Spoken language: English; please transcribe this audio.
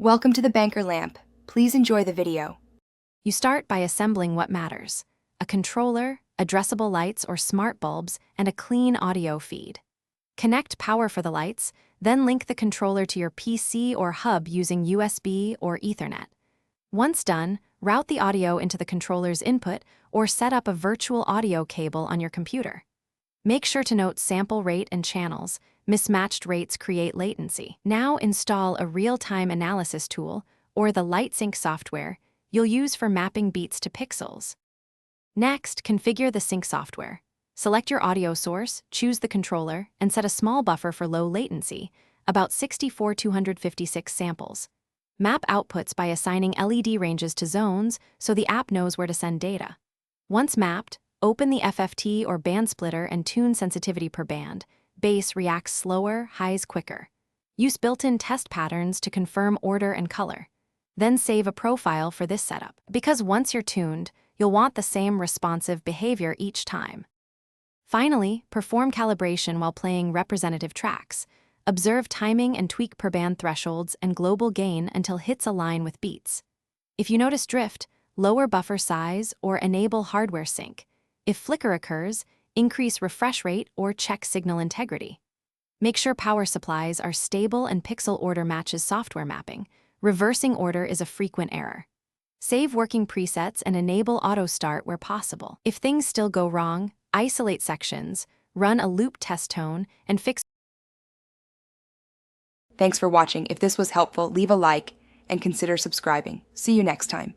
Welcome to the Banker Lamp. Please enjoy the video. You start by assembling what matters: a controller, addressable lights or smart bulbs, and a clean audio feed. Connect power for the lights, then link the controller to your PC or hub using USB or Ethernet. Once done, route the audio into the controller's input or set up a virtual audio cable on your computer. Make sure to note sample rate and channels. Mismatched rates create latency. Now install a real-time analysis tool or the LightSync software you'll use for mapping beats to pixels. Next, configure the sync software. Select your audio source, choose the controller, and set a small buffer for low latency, about 64,256 samples. Map outputs by assigning LED ranges to zones so the app knows where to send data. Once mapped, open the FFT or band splitter and tune sensitivity per band. Bass reacts slower, highs quicker. Use built-in test patterns to confirm order and color. Then save a profile for this setup, because once you're tuned, you'll want the same responsive behavior each time. Finally, perform calibration while playing representative tracks. Observe timing and tweak per band thresholds and global gain until hits align with beats. If you notice drift, lower buffer size or enable hardware sync. If flicker occurs, increase refresh rate or check signal integrity. Make sure power supplies are stable and pixel order matches software mapping. Reversing order is a frequent error. Save working presets and enable auto start where possible. If things still go wrong, isolate sections, run a loop test tone, and fix. Thanks for watching. If this was helpful, leave a like and consider subscribing. See you next time.